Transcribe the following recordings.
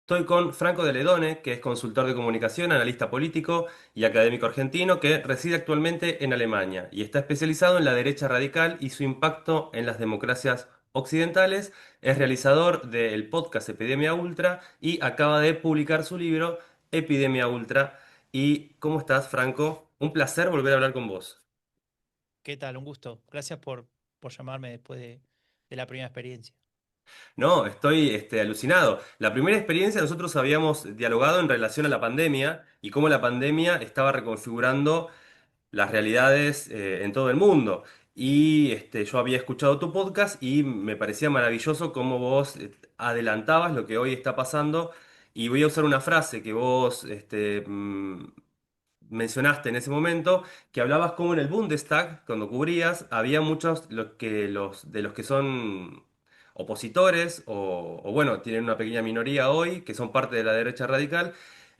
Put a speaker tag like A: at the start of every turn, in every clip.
A: Estoy con Franco de Ledone, que es consultor de comunicación, analista político y académico argentino que reside actualmente en Alemania y está especializado en la derecha radical y su impacto en las democracias occidentales. Es realizador del podcast Epidemia Ultra y acaba de publicar su libro Epidemia Ultra. ¿Y cómo estás, Franco? Un placer volver a hablar con vos.
B: ¿Qué tal? Un gusto. Gracias por llamarme después de la primera experiencia.
A: No, estoy alucinado. La primera experiencia nosotros habíamos dialogado en relación a la pandemia y cómo la pandemia estaba reconfigurando las realidades en todo el mundo. Y yo había escuchado tu podcast y me parecía maravilloso cómo vos adelantabas lo que hoy está pasando. Y voy a usar una frase que vos mencionaste en ese momento, que hablabas como en el Bundestag, cuando cubrías, había muchos de los que son opositores o bueno, tienen una pequeña minoría hoy, que son parte de la derecha radical.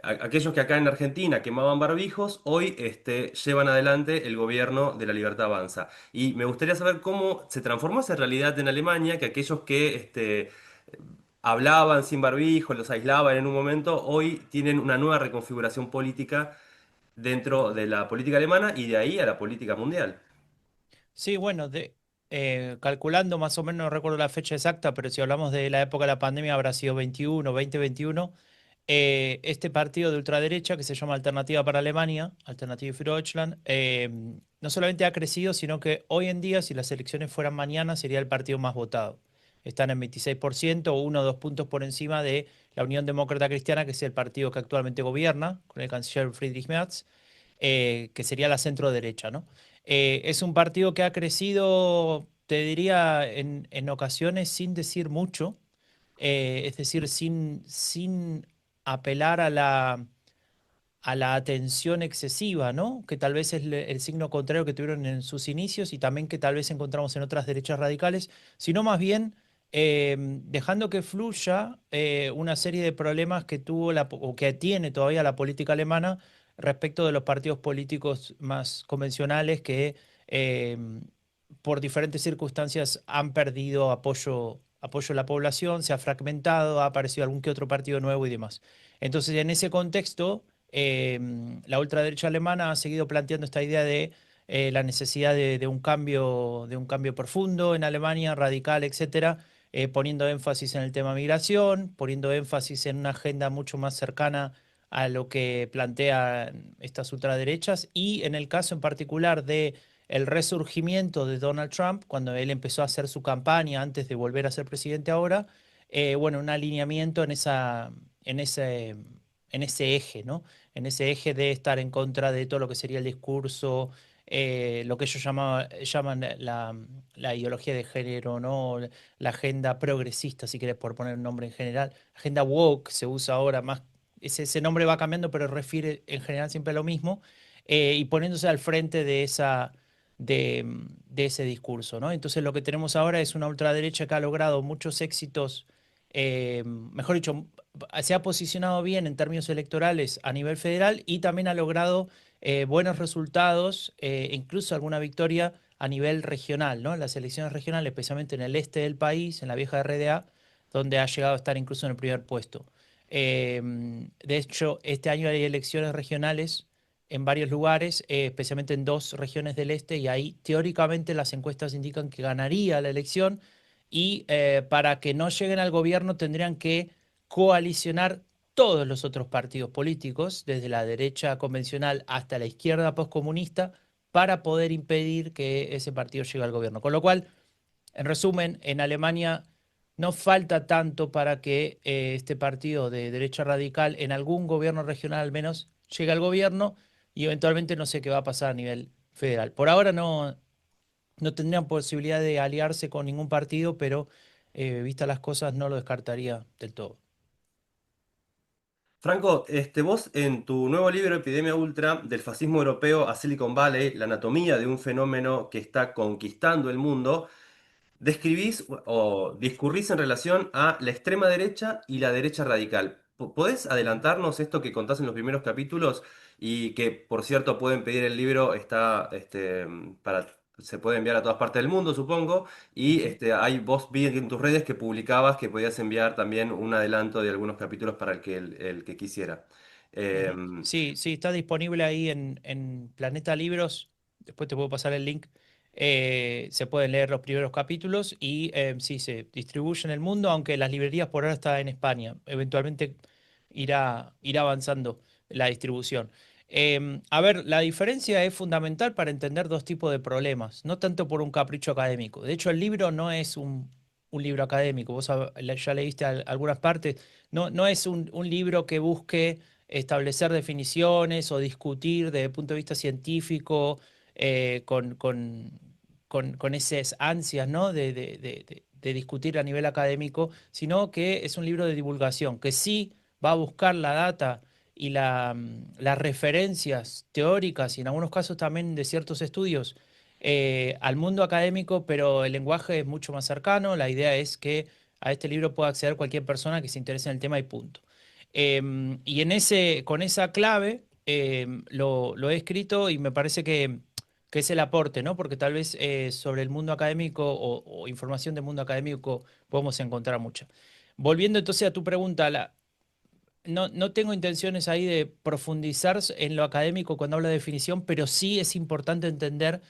A: Aquellos que acá en Argentina quemaban barbijos, hoy llevan adelante el gobierno de la Libertad Avanza. Y me gustaría saber cómo se transformó esa realidad en Alemania, que aquellos que hablaban sin barbijo, los aislaban en un momento, hoy tienen una nueva reconfiguración política dentro de la política alemana y de ahí a la política mundial.
B: Sí, bueno, calculando más o menos, no recuerdo la fecha exacta, pero si hablamos de la época de la pandemia habrá sido 2021. Este partido de ultraderecha que se llama Alternativa para Alemania, Alternative für Deutschland, no solamente ha crecido, sino que hoy en día, si las elecciones fueran mañana, sería el partido más votado. Están en 26%, o 1 o 2 puntos por encima de la Unión Demócrata Cristiana, que es el partido que actualmente gobierna, con el canciller Friedrich Merz, que sería la centro derecha, ¿no? Es un partido que ha crecido, te diría, en ocasiones sin decir mucho, es decir, sin apelar a la atención excesiva, ¿no? Que tal vez es el signo contrario que tuvieron en sus inicios y también que tal vez encontramos en otras derechas radicales, sino más bien dejando que fluya una serie de problemas que tuvo o que tiene todavía la política alemana respecto de los partidos políticos más convencionales que eh, por diferentes circunstancias han perdido apoyo de la población, se ha fragmentado, ha aparecido algún que otro partido nuevo y demás. Entonces, en ese contexto, la ultraderecha alemana ha seguido planteando esta idea de la necesidad de un cambio profundo en Alemania, radical, etcétera, poniendo énfasis en el tema migración, poniendo énfasis en una agenda mucho más cercana a lo que plantean estas ultraderechas y en el caso en particular de el resurgimiento de Donald Trump, cuando él empezó a hacer su campaña antes de volver a ser presidente ahora, bueno, un alineamiento en ese, en ese eje, ¿no? En ese eje de estar en contra de todo lo que sería el discurso, lo que ellos llaman la ideología de género, ¿no? La agenda progresista, si quieres, por poner un nombre en general. Agenda woke se usa ahora más, ese nombre va cambiando, pero refiere en general siempre a lo mismo, y poniéndose al frente de ese discurso, ¿no? Entonces lo que tenemos ahora es una ultraderecha que ha logrado muchos éxitos, mejor dicho, se ha posicionado bien en términos electorales a nivel federal y también ha logrado buenos resultados, incluso alguna victoria a nivel regional, ¿no? En las elecciones regionales, especialmente en el este del país, en la vieja RDA, donde ha llegado a estar incluso en el primer puesto. De hecho, este año hay elecciones regionales en varios lugares, especialmente en dos regiones del este, y ahí teóricamente las encuestas indican que ganaría la elección y para que no lleguen al gobierno tendrían que coalicionar todos los otros partidos políticos, desde la derecha convencional hasta la izquierda postcomunista, para poder impedir que ese partido llegue al gobierno. Con lo cual, en resumen, en Alemania no falta tanto para que este partido de derecha radical, en algún gobierno regional al menos, llegue al gobierno y eventualmente no sé qué va a pasar a nivel federal. Por ahora no tendrían posibilidad de aliarse con ningún partido, pero vistas las cosas no lo descartaría del todo.
A: Franco, vos en tu nuevo libro Epidemia Ultra, del fascismo europeo a Silicon Valley, la anatomía de un fenómeno que está conquistando el mundo, describís o discurrís en relación a la extrema derecha y la derecha radical. ¿Podés
B: Ujú.
A: adelantarnos esto que contás en los primeros capítulos y que, por cierto, pueden pedir el libro, está para se puede enviar a todas partes del mundo, supongo, y
B: Ujú,
A: vos vi en tus redes que publicabas que podías enviar también un adelanto de algunos capítulos para el que quisiera.
B: ujú.
A: Em,
B: Sí, sí, está disponible ahí en Planeta Libros. Después te puedo pasar el link. Se pueden leer los primeros capítulos y sí, se distribuye en el mundo, aunque las librerías por ahora está en España. Eventualmente irá avanzando la distribución. A ver, la diferencia es fundamental para entender dos tipos de problemas, no tanto por un capricho académico. De hecho, el libro no es un libro académico. Vos ya leíste algunas partes. No, no es un libro que busque establecer definiciones o discutir desde el punto de vista científico con esas ansias, ¿no? de discutir a nivel académico, sino que es un libro de divulgación, que sí va a buscar la data y las referencias teóricas y en algunos casos también de ciertos estudios al mundo académico, pero el lenguaje es mucho más cercano. La idea es que a este libro pueda acceder cualquier persona que se interese en el tema y punto. Y con esa clave lo he escrito y me parece que es el aporte, ¿no? Porque tal vez sobre el mundo académico o información del mundo académico podemos encontrar mucha. Volviendo entonces a tu pregunta, no tengo intenciones ahí de profundizar en lo académico cuando hablo de definición, pero sí es importante entender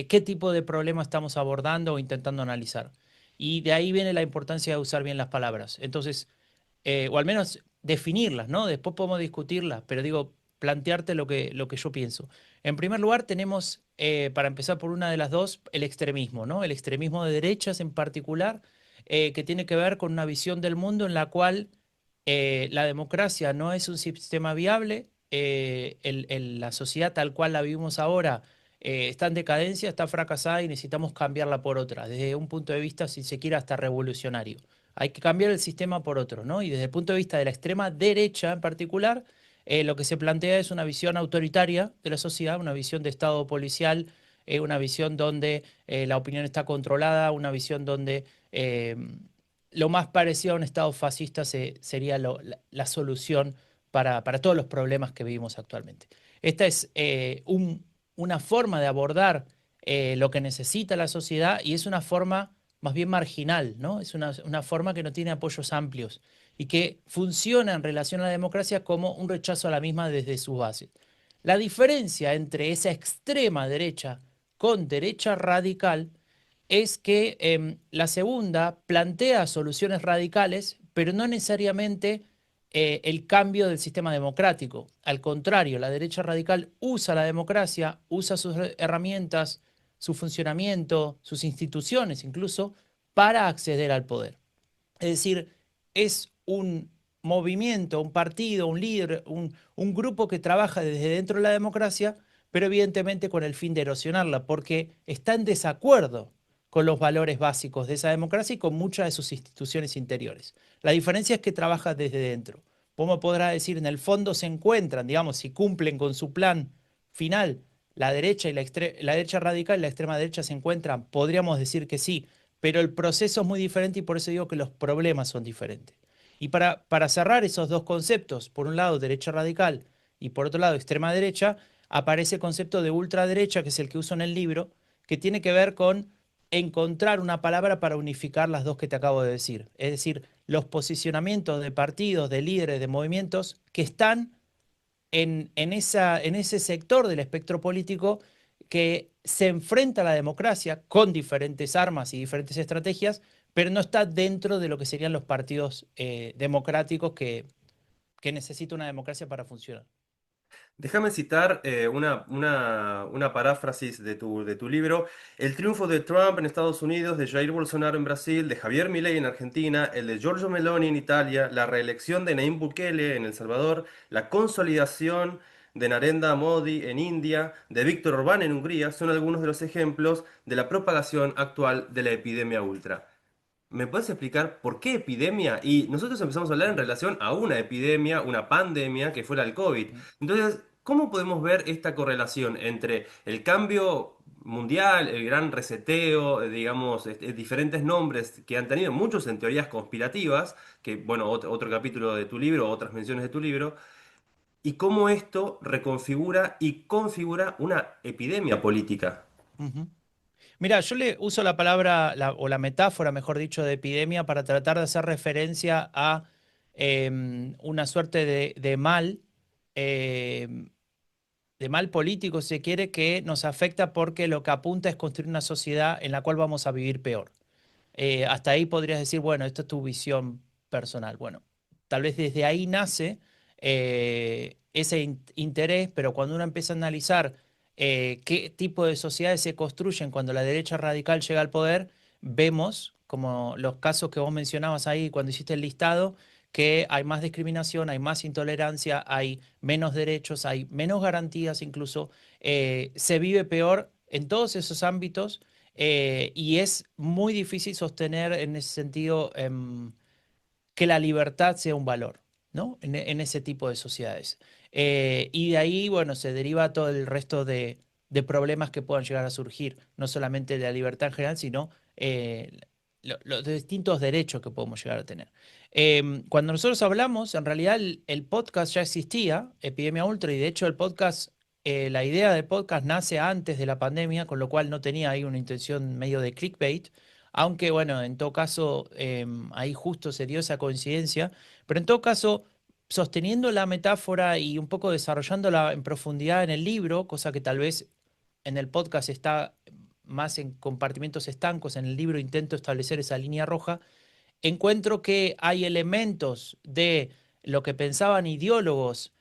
B: qué tipo de problema estamos abordando o intentando analizar. Y de ahí viene la importancia de usar bien las palabras. Entonces, o al menos definirlas, ¿no? Después podemos discutirlas, pero digo, plantearte lo que yo pienso. En primer lugar, tenemos, para empezar por una de las dos, el extremismo, ¿no? El extremismo de derechas en particular, que tiene que ver con una visión del mundo en la cual la democracia no es un sistema viable, la sociedad tal cual la vivimos ahora está en decadencia, está fracasada y necesitamos cambiarla por otra, desde un punto de vista, si se quiere, hasta revolucionario. Hay que cambiar el sistema por otro, ¿no? Y desde el punto de vista de la extrema derecha en particular, lo que se plantea es una visión autoritaria de la sociedad, una visión de Estado policial, una visión donde la opinión está controlada, una visión donde eh, lo más parecido a un Estado fascista sería la solución para todos los problemas que vivimos actualmente. Esta es una forma de abordar lo que necesita la sociedad y es una forma más bien marginal, ¿no? Es una forma que no tiene apoyos amplios y que funciona en relación a la democracia como un rechazo a la misma desde sus bases. La diferencia entre esa extrema derecha con derecha radical es que la segunda plantea soluciones radicales, pero no necesariamente el cambio del sistema democrático. Al contrario, la derecha radical usa la democracia, usa sus herramientas, su funcionamiento, sus instituciones incluso, para acceder al poder. Es decir, es un movimiento, un partido, un líder, un grupo que trabaja desde dentro de la democracia, pero evidentemente con el fin de erosionarla, porque está en desacuerdo con los valores básicos de esa democracia y con muchas de sus instituciones interiores. La diferencia es que trabaja desde dentro. ¿Cómo podrá decir? En el fondo se encuentran, digamos, si cumplen con su plan final, la derecha y la derecha radical y la extrema derecha se encuentran, podríamos decir que sí, pero el proceso es muy diferente y por eso digo que los problemas son diferentes. Y para cerrar esos dos conceptos, por un lado derecha radical y por otro lado extrema derecha, aparece el concepto de ultraderecha, que es el que uso en el libro, que tiene que ver con encontrar una palabra para unificar las dos que te acabo de decir. Es decir, los posicionamientos de partidos, de líderes, de movimientos que están en ese sector del espectro político que se enfrenta a la democracia con diferentes armas y diferentes estrategias, pero no está dentro de lo que serían los partidos democráticos que necesita una democracia para funcionar.
A: Déjame citar una paráfrasis de tu libro. El triunfo de Trump en Estados Unidos, de Jair Bolsonaro en Brasil, de Javier Milei en Argentina, el de Giorgio Meloni en Italia, la reelección de Nayib Bukele en El Salvador, la consolidación de Narendra Modi en India, de Víctor Orbán en Hungría, son algunos de los ejemplos de la propagación actual de la epidemia ultra. ¿Me puedes explicar por qué epidemia? Y nosotros empezamos a hablar en relación a una epidemia, una pandemia que fue la del COVID. Entonces, ¿cómo podemos ver esta correlación entre el cambio mundial, el gran reseteo, digamos, diferentes nombres que han tenido muchos en teorías conspirativas, que, bueno, otro capítulo de tu libro, otras menciones de tu libro, y cómo esto reconfigura y configura una epidemia política?
B: Ujú. Mira, yo le uso la palabra, o la metáfora, mejor dicho, de epidemia para tratar de hacer referencia a una suerte em, de mal político, si se quiere, que nos afecta porque lo que apunta es construir una sociedad en la cual vamos a vivir peor. Hasta ahí podrías decir, bueno, esta es tu visión personal. Bueno, tal vez desde ahí nace ese interés, pero cuando uno empieza a analizar qué tipo de sociedades se construyen cuando la derecha radical llega al poder, vemos, como los casos que vos mencionabas ahí cuando hiciste el listado, que hay más discriminación, hay más intolerancia, hay menos derechos, hay menos garantías incluso, se vive peor en todos esos ámbitos y es muy difícil sostener en ese sentido que la libertad sea un valor, ¿no? En ese tipo de sociedades. Y de ahí, bueno, se deriva todo el resto de problemas que puedan llegar a surgir, no solamente de la libertad en general, sino los distintos derechos que podemos llegar a tener. Cuando nosotros hablamos, en realidad el podcast ya existía, Epidemia Ultra, y de hecho el podcast la idea del podcast nace antes de la pandemia, con lo cual no tenía ahí una intención medio de clickbait, aunque bueno, en todo caso, ahí justo se dio esa coincidencia, pero en todo caso, sosteniendo la metáfora y un poco desarrollándola en profundidad en el libro, cosa que tal vez en el podcast está más en compartimentos estancos, en el libro intento establecer esa línea roja, encuentro que hay elementos de lo que pensaban ideólogos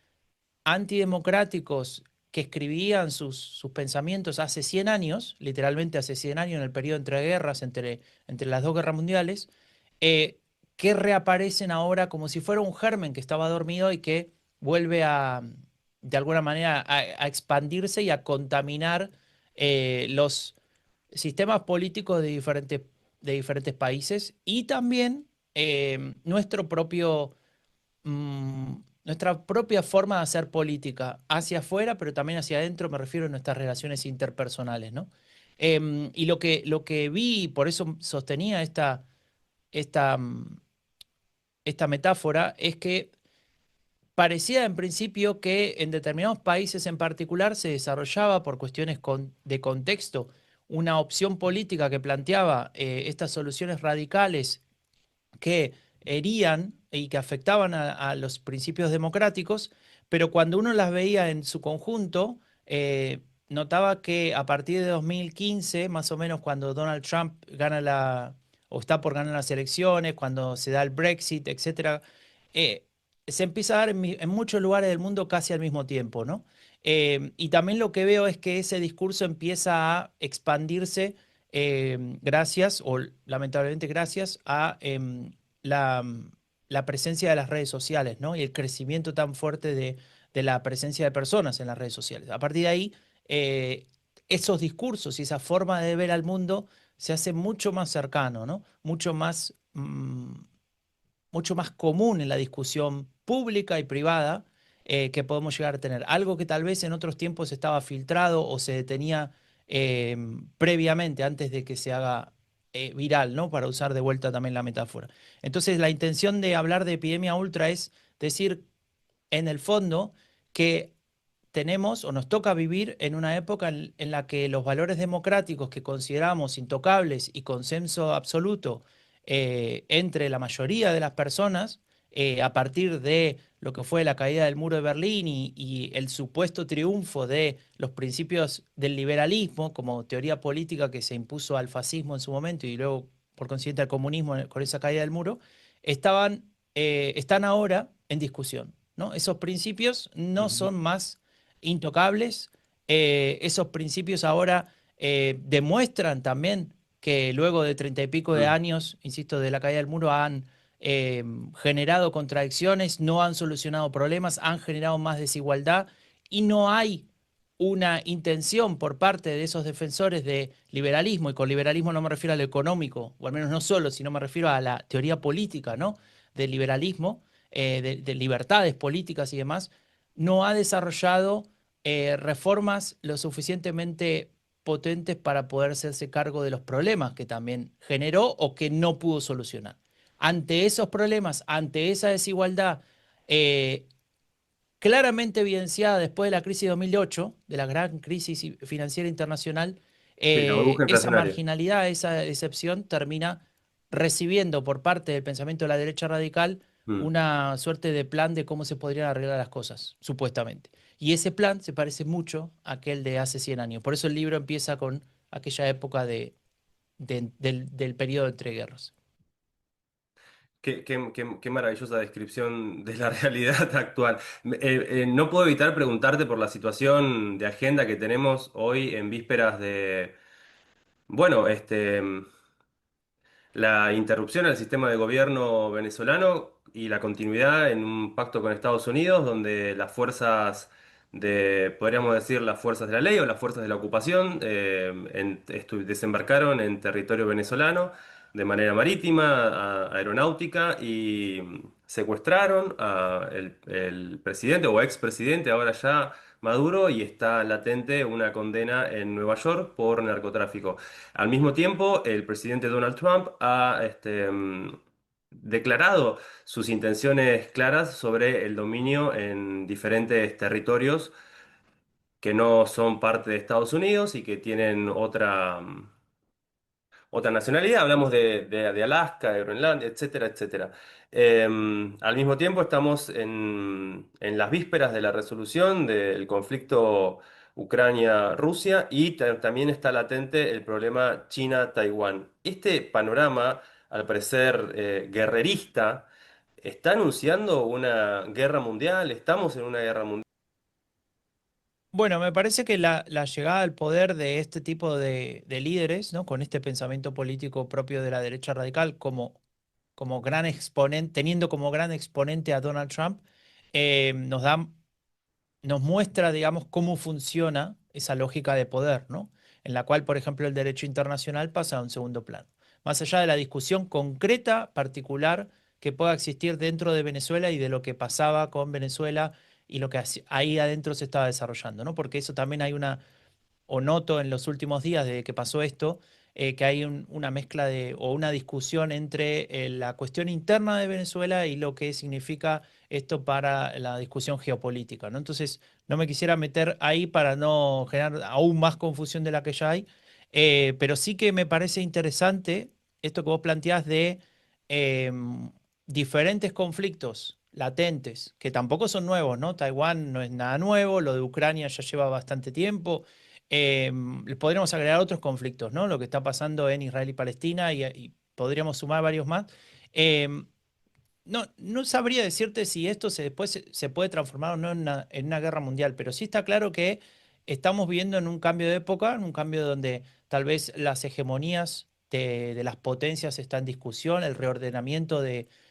B: antidemocráticos que escribían sus pensamientos hace 100 años, literalmente hace 100 años en el periodo entre guerras, entre las dos guerras mundiales, eh, que reaparecen ahora como si fuera un germen que estaba dormido y que vuelve de alguna manera, a expandirse y a contaminar los sistemas políticos de diferentes países y también nuestro propio nuestra propia forma de hacer política hacia afuera, pero también hacia adentro, me refiero a nuestras relaciones interpersonales, ¿no? Y lo que vi, y por eso sostenía esta, mm, esta metáfora, es que parecía en principio que en determinados países en particular se desarrollaba por cuestiones de contexto una opción política que planteaba estas soluciones radicales que herían y que afectaban a los principios democráticos, pero cuando uno las veía en su conjunto, notaba que a partir de 2015, más o menos cuando Donald Trump gana o está por ganar las elecciones, cuando se da el Brexit, etcétera, eh, se empieza a dar en muchos lugares del mundo casi al mismo tiempo, ¿no? Y también lo que veo es que ese discurso empieza a expandirse gracias, o lamentablemente gracias, a la, la presencia de las redes sociales, ¿no? Y el crecimiento tan fuerte de la presencia de personas en las redes sociales. A partir de ahí, eh, esos discursos y esa forma de ver al mundo se hace mucho más cercano, ¿no? Mucho más común en la discusión pública y privada que podemos llegar a tener. Algo que tal vez en otros tiempos estaba filtrado o se detenía eh, previamente, antes de que se haga viral, ¿no? Para usar de vuelta también la metáfora. Entonces, la intención de hablar de epidemia ultra es decir, en el fondo, que tenemos o nos toca vivir en una época en la que los valores democráticos que consideramos intocables y consenso absoluto entre la mayoría de las personas, a partir de lo que fue la caída del muro de Berlín y el supuesto triunfo de los principios del liberalismo como teoría política que se impuso al fascismo en su momento y luego por consiguiente al comunismo con esa caída del muro, están ahora en discusión, ¿no? Esos principios no
A: Ujú,
B: son más intocables. Esos principios ahora demuestran también que luego de 30 y pico de
A: mm,
B: años, insisto, de la caída del muro, han generado contradicciones, no han solucionado problemas, han generado más desigualdad y no hay una intención por parte de esos defensores de liberalismo, y con liberalismo no me refiero a lo económico, o al menos no solo, sino me refiero a la teoría política, ¿no? Del liberalismo, de libertades políticas y demás, no ha desarrollado reformas lo suficientemente potentes para poder hacerse cargo de los problemas que también generó o que no pudo solucionar. Ante esos problemas, ante esa desigualdad eh, claramente evidenciada después de la crisis de 2008, de la gran crisis financiera internacional,
A: Sí, la burbuja
B: Esa
A: inflacionaria.
B: marginalidad, esa excepción termina recibiendo por parte del pensamiento de la derecha radical
A: Mm.
B: una suerte de plan de cómo se podrían arreglar las cosas, supuestamente. Y ese plan se parece mucho a aquel de hace 100 años. Por eso el libro empieza con aquella época del periodo entre guerras.
A: Qué maravillosa descripción de la realidad actual. No puedo evitar preguntarte por la situación de agenda que tenemos hoy en vísperas de, bueno, la interrupción al sistema de gobierno venezolano y la continuidad en un pacto con Estados Unidos, donde las fuerzas podríamos decir, las fuerzas de la ley o las fuerzas de la ocupación desembarcaron en territorio venezolano de manera marítima, aeronáutica y secuestraron el presidente o expresidente, ahora ya Maduro, y está latente una condena en Nueva York por narcotráfico. Al mismo tiempo, el presidente Donald Trump ha declarado sus intenciones claras sobre el dominio en diferentes territorios que no son parte de Estados Unidos y que tienen otra nacionalidad. Hablamos de Alaska, de Groenlandia, etcétera, etcétera. Al mismo tiempo, estamos en las vísperas de la resolución del conflicto Ucrania-Rusia y también está latente el problema China-Taiwán. Este panorama, al parecer guerrerista, está anunciando una guerra mundial. Estamos en una guerra mundial.
B: Bueno, me parece que la llegada al poder de este tipo de líderes, ¿no? Con este pensamiento político propio de la derecha radical como gran exponente, teniendo como gran exponente a Donald Trump, nos da nos muestra, digamos, cómo funciona esa lógica de poder, ¿no? En la cual, por ejemplo, el derecho internacional pasa a un segundo plano. Más allá de la discusión concreta, particular, que pueda existir dentro de Venezuela y de lo que pasaba con Venezuela y lo que ahí adentro se estaba desarrollando, ¿no? Porque eso también hay una o noto en los últimos días desde que pasó esto, que hay una mezcla o una discusión entre la cuestión interna de Venezuela y lo que significa esto para la discusión geopolítica, ¿no? Entonces, no me quisiera meter ahí para no generar aún más confusión de la que ya hay, pero sí que me parece interesante esto que vos planteás de diferentes conflictos latentes, que tampoco son nuevos, ¿no? Taiwán no es nada nuevo, lo de Ucrania ya lleva bastante tiempo. Podríamos agregar otros conflictos, ¿no? Lo que está pasando en Israel y Palestina y podríamos sumar varios más. Em, no sabría decirte si esto después se puede transformar o no en una guerra mundial, pero sí está claro que estamos viendo en un cambio de época, en un cambio donde tal vez las hegemonías de las potencias están en discusión, el reordenamiento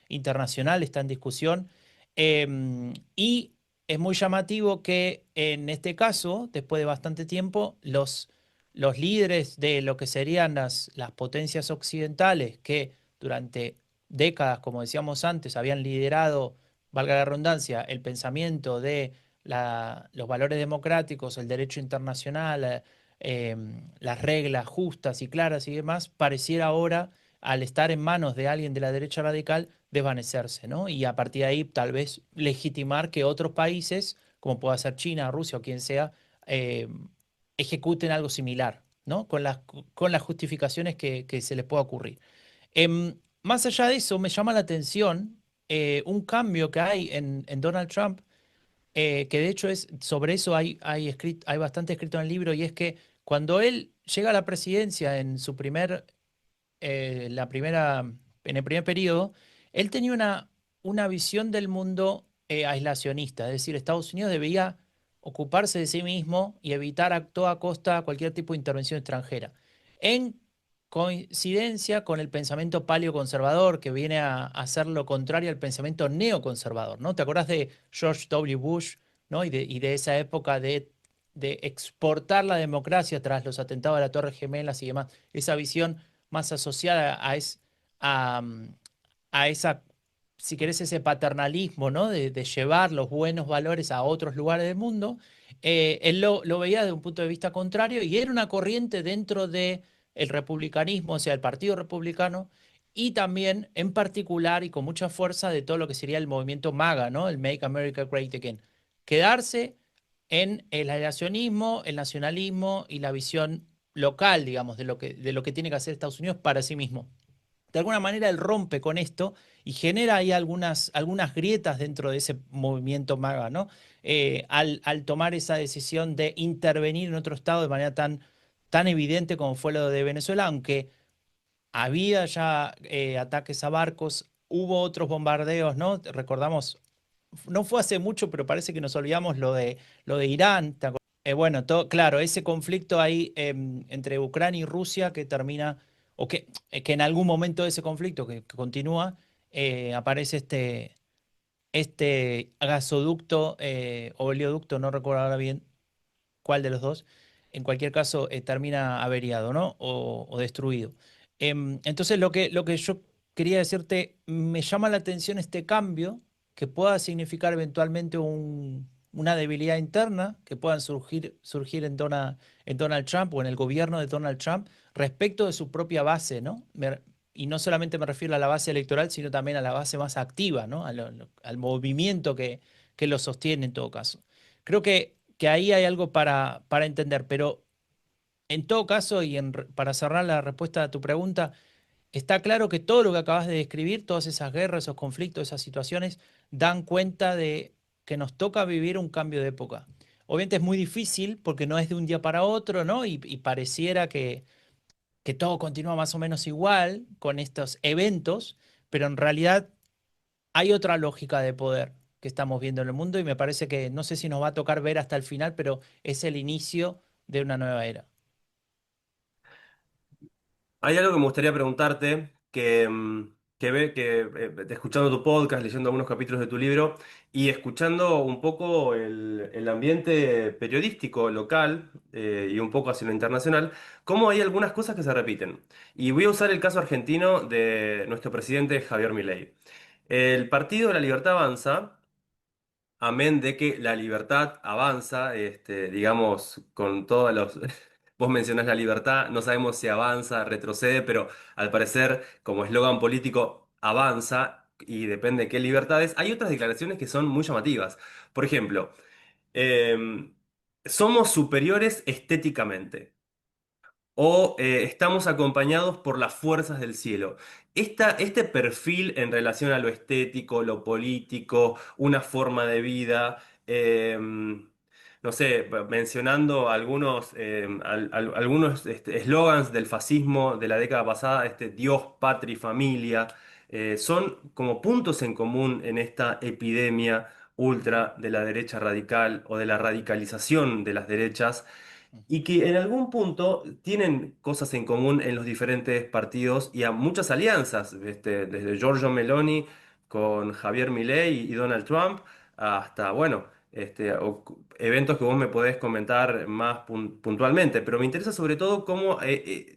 B: internacional está en discusión, y es muy llamativo que en este caso, después de bastante tiempo, los líderes de lo que serían las potencias occidentales que durante décadas, como decíamos antes, habían liderado, valga la redundancia, el pensamiento de los valores democráticos, el derecho internacional, las reglas justas y claras y demás, pareciera ahora, al estar en manos de alguien de la derecha radical, desvanecerse, ¿no? Y a partir de ahí tal vez legitimar que otros países, como pueda ser China, Rusia o quien sea, eh, ejecuten algo similar, ¿no? Con las justificaciones que se les pueda ocurrir. Más allá de eso, me llama la atención un cambio que hay en Donald Trump, que de hecho sobre eso hay bastante escrito en el libro, y es que cuando él llega a la presidencia en en el primer periodo, él tenía una visión del mundo aislacionista, es decir, Estados Unidos debía ocuparse de sí mismo y evitar a toda costa cualquier tipo de intervención extranjera. En coincidencia con el pensamiento paleoconservador, que viene a hacer lo contrario al pensamiento neoconservador, ¿no? ¿Te acordás de George W. Bush, ¿no? Y de esa época de exportar la democracia tras los atentados de la Torre Gemelas y demás? Esa visión más asociada a, mm, a esa, si querés, ese paternalismo, ¿no? De llevar los buenos valores a otros lugares del mundo. Él lo veía desde un punto de vista contrario y era una corriente dentro del republicanismo, o sea, el Partido Republicano, y también en particular y con mucha fuerza de todo lo que sería el movimiento MAGA, ¿no? El Make America Great Again. Quedarse en el aislacionismo, el nacionalismo y la visión local, digamos, de lo que tiene que hacer Estados Unidos para sí mismo. De alguna manera él rompe con esto y genera ahí algunas grietas dentro de ese movimiento MAGA, ¿no? Al tomar esa decisión de intervenir en otro estado de manera tan evidente como fue lo de Venezuela, aunque había ya ataques a barcos, hubo otros bombardeos, ¿no? Recordamos, no fue hace mucho, pero parece que nos olvidamos lo de Irán. Bueno, claro, ese conflicto ahí entre Ucrania y Rusia que termina, o que en algún momento de ese conflicto que continúa, aparece este gasoducto o oleoducto, no recuerdo ahora bien cuál de los dos, en cualquier caso termina averiado, ¿no? O destruido. Entonces lo que yo quería decirte, me llama la atención este cambio que pueda significar eventualmente una debilidad interna que puedan surgir en Donald Trump o en el gobierno de Donald Trump respecto de su propia base, ¿no? Y no solamente me refiero a la base electoral, sino también a la base más activa, ¿no? Al movimiento que lo sostiene en todo caso. Creo que ahí hay algo para entender, pero en todo caso, para cerrar la respuesta a tu pregunta, está claro que todo lo que acabas de describir, todas esas guerras, esos conflictos, esas situaciones, dan cuenta de que nos toca vivir un cambio de época. Obviamente es muy difícil porque no es de un día para otro, ¿no? Y pareciera que todo continúa más o menos igual con estos eventos, pero en realidad hay otra lógica de poder que estamos viendo en el mundo y me parece que no sé si nos va a tocar ver hasta el final, pero es el inicio de una nueva era.
A: Hay algo que me gustaría preguntarte, escuchando tu podcast, leyendo algunos capítulos de tu libro y escuchando un poco el ambiente periodístico local y un poco hacia lo internacional, cómo hay algunas cosas que se repiten. Y voy a usar el caso argentino de nuestro presidente Javier Milei. El Partido de la Libertad Avanza. Amén de que la libertad avanza, digamos, con todos los... Vos mencionás la libertad, no sabemos si avanza, retrocede, pero al parecer, como eslogan político, avanza y depende de qué libertades. Hay otras declaraciones que son muy llamativas. Por ejemplo, somos superiores estéticamente o estamos acompañados por las fuerzas del cielo. Este perfil en relación a lo estético, lo político, una forma de vida, no sé, mencionando algunos algunos eslogans del fascismo de la década pasada, Dios, patria y familia, son como puntos en común en esta epidemia ultra de la derecha radical o de la radicalización de las derechas y que en algún punto tienen cosas en común en los diferentes partidos y a muchas alianzas, desde Giorgio Meloni con Javier Milei y Donald Trump, hasta, bueno, eventos que vos me podés comentar más puntualmente, pero me interesa sobre todo cómo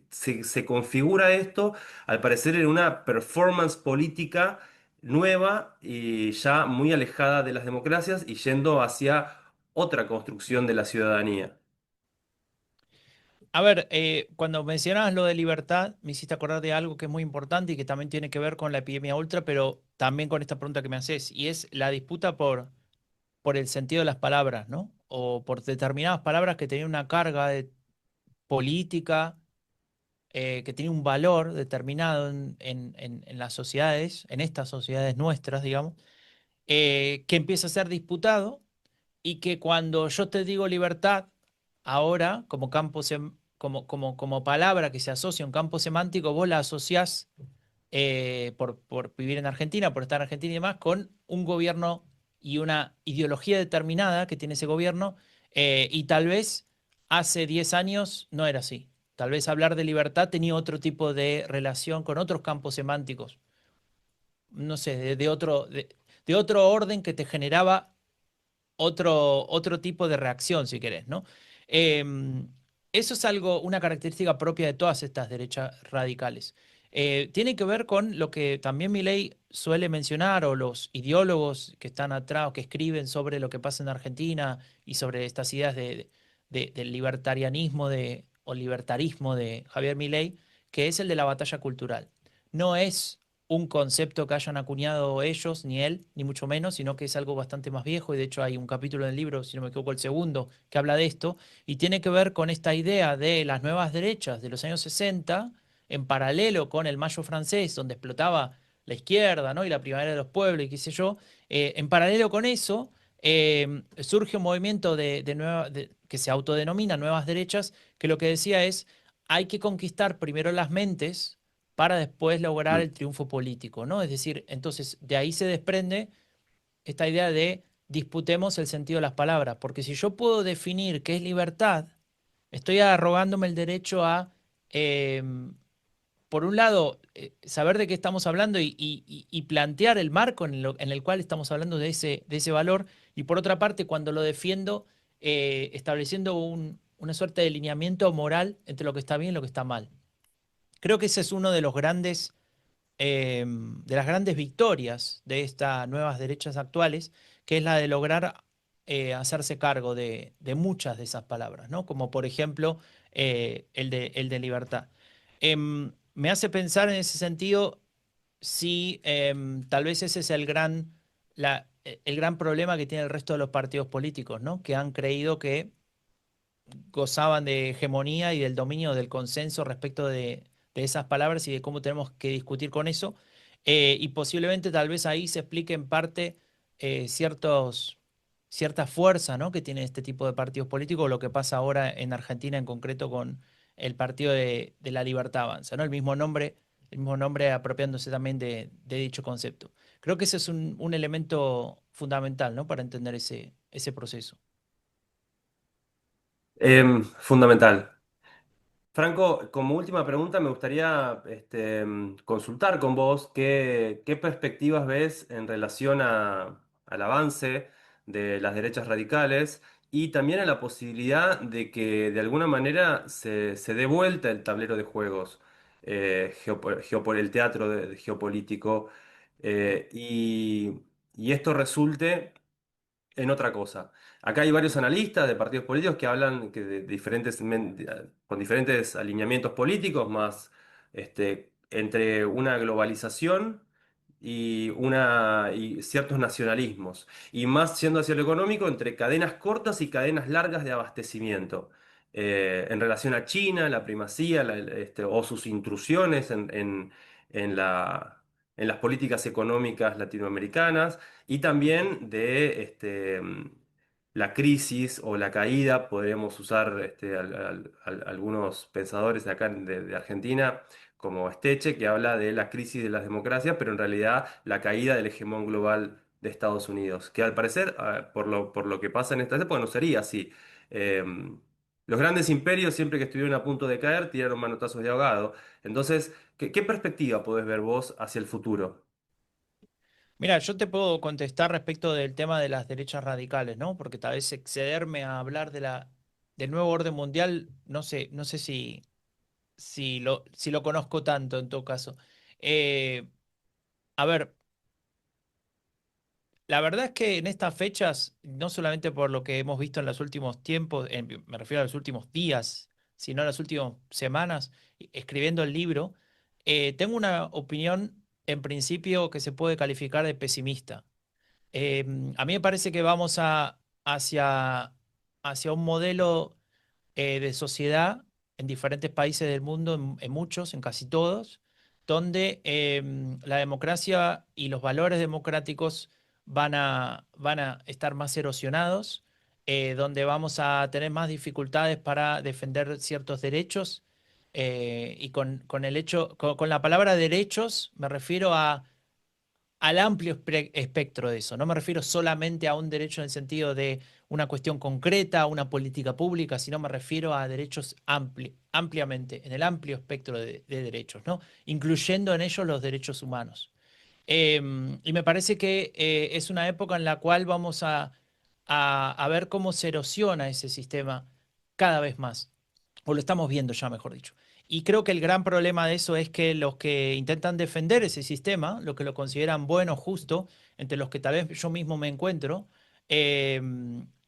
A: se configura esto, al parecer en una performance política nueva y ya muy alejada de las democracias y yendo hacia otra construcción de la ciudadanía.
B: A ver, cuando mencionabas lo de libertad, me hiciste acordar de algo que es muy importante y que también tiene que ver con la epidemia ultra, pero también con esta pregunta que me haces, y es la disputa por el sentido de las palabras, ¿no? O por determinadas palabras que tenían una carga política, que tiene un valor determinado en las sociedades, en estas sociedades nuestras, digamos, que empieza a ser disputado y que cuando yo te digo libertad, ahora como como palabra que se asocia a un campo semántico, vos la asociás por vivir en Argentina, por estar en Argentina y demás, con un gobierno y una ideología determinada que tiene ese gobierno, y tal vez hace 10 años no era así. Tal vez hablar de libertad tenía otro tipo de relación con otros campos semánticos, no sé, de otro orden que te generaba otro tipo de reacción, si querés, ¿no? Em, Eso es algo, una característica propia de todas estas derechas radicales. Tiene que ver con lo que también Milei suele mencionar, o los ideólogos que están atrás, o que escriben sobre lo que pasa en Argentina y sobre estas ideas del libertarianismo o libertarismo de Javier Milei, que es el de la batalla cultural. No es un concepto que hayan acuñado ellos, ni él, ni mucho menos, sino que es algo bastante más viejo y de hecho hay un capítulo del libro, si no me equivoco, el segundo, que habla de esto y tiene que ver con esta idea de las nuevas derechas de los años 60 en paralelo con el Mayo francés, donde explotaba la izquierda, ¿no? Y la primavera de los pueblos y qué sé yo. En paralelo con eso, surge un movimiento que se autodenomina Nuevas Derechas, que lo que decía es, hay que conquistar primero las mentes para después lograr
A: Mm,
B: el triunfo político, ¿no? Es decir, entonces de ahí se desprende esta idea de disputemos el sentido de las palabras, porque si yo puedo definir qué es libertad, estoy arrogándome el derecho a, por un lado, saber de qué estamos hablando y plantear el marco en el cual estamos hablando de ese valor, y por otra parte, cuando lo defiendo, estableciendo una suerte de lineamiento moral entre lo que está bien y lo que está mal. Creo que ese es uno de los grandes de las grandes victorias de estas nuevas derechas actuales, que es la de lograr hacerse cargo de muchas de esas palabras, ¿no? Como por ejemplo el de libertad. Me hace pensar en ese sentido si tal vez ese es el gran problema que tiene el resto de los partidos políticos, ¿no? Que han creído que gozaban de hegemonía y del dominio del consenso respecto de esas palabras y de cómo tenemos que discutir con eso. Y posiblemente tal vez ahí se explique en parte cierta fuerza, ¿no? Que tiene este tipo de partidos políticos, lo que pasa ahora en Argentina en concreto con el Partido de la Libertad Avanza, ¿no? El mismo nombre apropiándose también de dicho concepto. Creo que ese es un elemento fundamental, ¿no? Para entender ese proceso.
A: fundamental. Franco, como última pregunta, me gustaría consultar con vos qué perspectivas ves en relación al avance de las derechas radicales y también a la posibilidad de que de alguna manera se dé vuelta el tablero de juegos, el teatro geopolítico, y esto resulte en otra cosa. Acá hay varios analistas de partidos políticos que hablan de diferentes, con diferentes alineamientos políticos, más entre una globalización y ciertos nacionalismos, y más siendo hacia lo económico, entre cadenas cortas y cadenas largas de abastecimiento. En relación a China, la primacía o sus intrusiones en las políticas económicas latinoamericanas y también de la crisis o la caída, podríamos usar algunos pensadores de acá de Argentina, como Steche, que habla de la crisis de las democracias, pero en realidad la caída del hegemón global de Estados Unidos, que al parecer, por lo que pasa en esta época, no sería así. Eh, los grandes imperios, siempre que estuvieron a punto de caer, tiraron manotazos de ahogado. Entonces, ¿qué perspectiva podés ver vos hacia el futuro?
B: Mira, yo te puedo contestar respecto del tema de las derechas radicales, ¿no? Porque tal vez excederme a hablar del nuevo orden mundial, no sé si lo conozco tanto en todo caso. Eh, a ver, la verdad es que en estas fechas, no solamente por lo que hemos visto en los últimos tiempos, me refiero a los últimos días, sino a las últimas semanas, escribiendo el libro, tengo una opinión en principio que se puede calificar de pesimista. Eh, a mí me parece que vamos hacia un modelo de sociedad en diferentes países del mundo, en muchos, en casi todos, donde la democracia y los valores democráticos van a estar más erosionados, donde vamos a tener más dificultades para defender ciertos derechos. Y con el hecho, con la palabra derechos me refiero al amplio espectro de eso. No me refiero solamente a un derecho en el sentido de una cuestión concreta, una política pública, sino me refiero a derechos ampliamente, en el amplio espectro de derechos, ¿no? Incluyendo en ellos los derechos humanos. Y me parece que es una época en la cual vamos a ver cómo se erosiona ese sistema cada vez más, o lo estamos viendo ya, mejor dicho. Y creo que el gran problema de eso es que los que intentan defender ese sistema, los que lo consideran bueno, justo, entre los que tal vez yo mismo me encuentro, eh,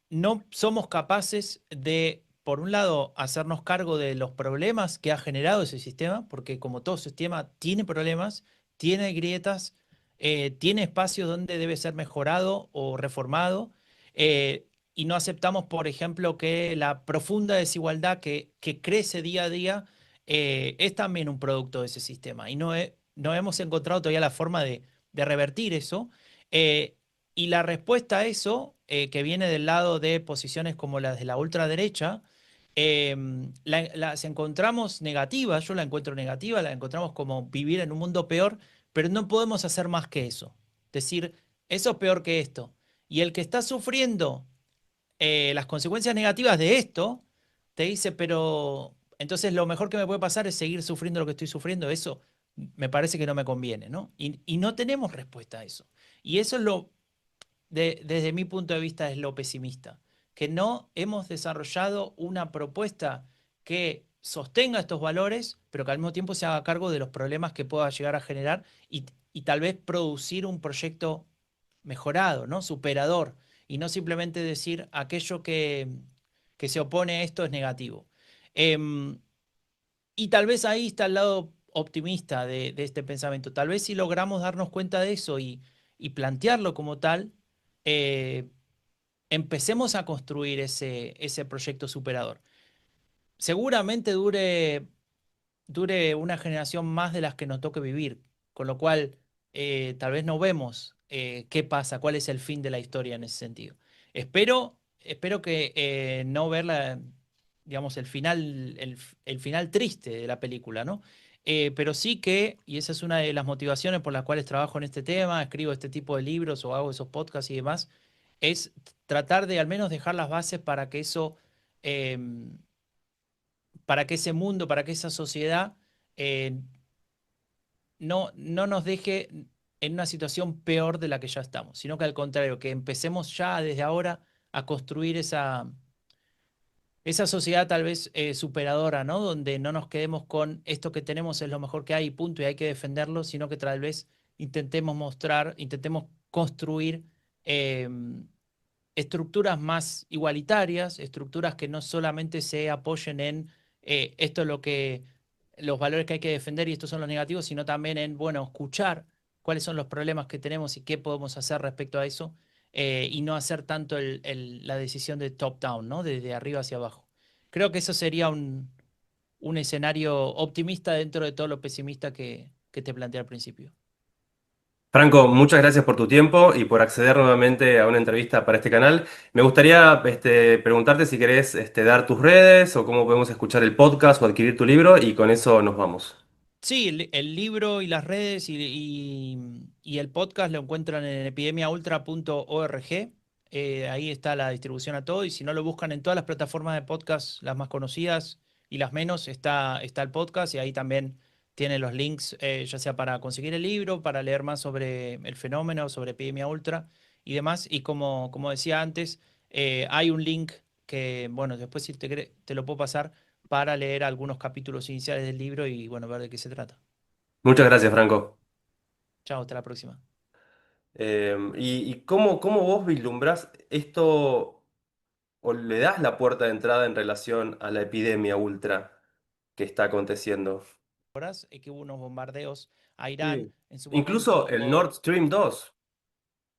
B: no somos capaces de, por un lado, hacernos cargo de los problemas que ha generado ese sistema, porque como todo sistema tiene problemas, tiene grietas, tiene espacios donde debe ser mejorado o reformado, y no aceptamos, por ejemplo, que la profunda desigualdad que crece día a día es también un producto de ese sistema y no hemos encontrado todavía la forma de revertir eso. eh, y la respuesta a eso, que viene del lado de posiciones como las de la ultraderecha, las encontramos negativas, yo la encuentro negativa, la encontramos como vivir en un mundo peor, pero no podemos hacer más que eso. Decir, eso es peor que esto. Y el que está sufriendo las consecuencias negativas de esto, te dice, pero entonces lo mejor que me puede pasar es seguir sufriendo lo que estoy sufriendo. Eso me parece que no me conviene, ¿no? Y no tenemos respuesta a eso. Y eso es desde mi punto de vista, es lo pesimista, que no hemos desarrollado una propuesta que sostenga estos valores, pero que al mismo tiempo se haga cargo de los problemas que pueda llegar a generar y tal vez producir un proyecto mejorado, ¿no? Superador, y no simplemente decir aquello que se opone a esto es negativo. Em, y tal vez ahí está el lado optimista de este pensamiento. Tal vez si logramos darnos cuenta de eso y plantearlo como tal, eh, empecemos a construir ese proyecto superador. Seguramente dure una generación más de las que nos toque vivir, con lo cual tal vez no vemos qué pasa, cuál es el fin de la historia en ese sentido. Espero que no ver digamos, el final triste de la película, ¿no? Pero sí que, y esa es una de las motivaciones por las cuales trabajo en este tema, escribo este tipo de libros o hago esos podcasts y demás, es tratar de al menos dejar las bases para que eso, em, para que ese mundo, para que esa sociedad eh, no nos deje en una situación peor de la que ya estamos, sino que al contrario, que empecemos ya desde ahora a construir esa sociedad tal vez superadora, ¿no? Donde no nos quedemos con esto que tenemos es lo mejor que hay, punto, y hay que defenderlo, sino que tal vez intentemos construir estructuras más igualitarias, estructuras que no solamente se apoyen en esto es lo que los valores que hay que defender y estos son los negativos, sino también en, bueno, escuchar cuáles son los problemas que tenemos y qué podemos hacer respecto a eso, y no hacer tanto la decisión de top-down, ¿no? De arriba hacia abajo. Creo que eso sería un escenario optimista dentro de todo lo pesimista que te planteé al principio.
A: Franco, muchas gracias por tu tiempo y por acceder nuevamente a una entrevista para este canal. Me gustaría preguntarte si querés dar tus redes o cómo podemos escuchar el podcast o adquirir tu libro y con eso nos vamos.
B: Sí, el libro y las redes y el podcast lo encuentran en epidemiaultra.org. Ahí está la distribución a todo. Y si no lo buscan en todas las plataformas de podcast, las más conocidas y las menos, está el podcast. Y ahí también tiene los links, ya sea para conseguir el libro, para leer más sobre el fenómeno, sobre Epidemia Ultra y demás. Y como decía antes, hay un link que, bueno, después si te lo puedo pasar para leer algunos capítulos iniciales del libro y bueno, ver de qué se trata.
A: Muchas gracias, Franco.
B: Chao, hasta la próxima.
A: ¿Y cómo vos vislumbrás esto o le das la puerta de entrada en relación a la epidemia ultra que está aconteciendo?
B: Horas que hubo unos bombardeos a Irán
A: Sí.
B: en su
A: Incluso
B: momento,
A: el Nord Stream 2.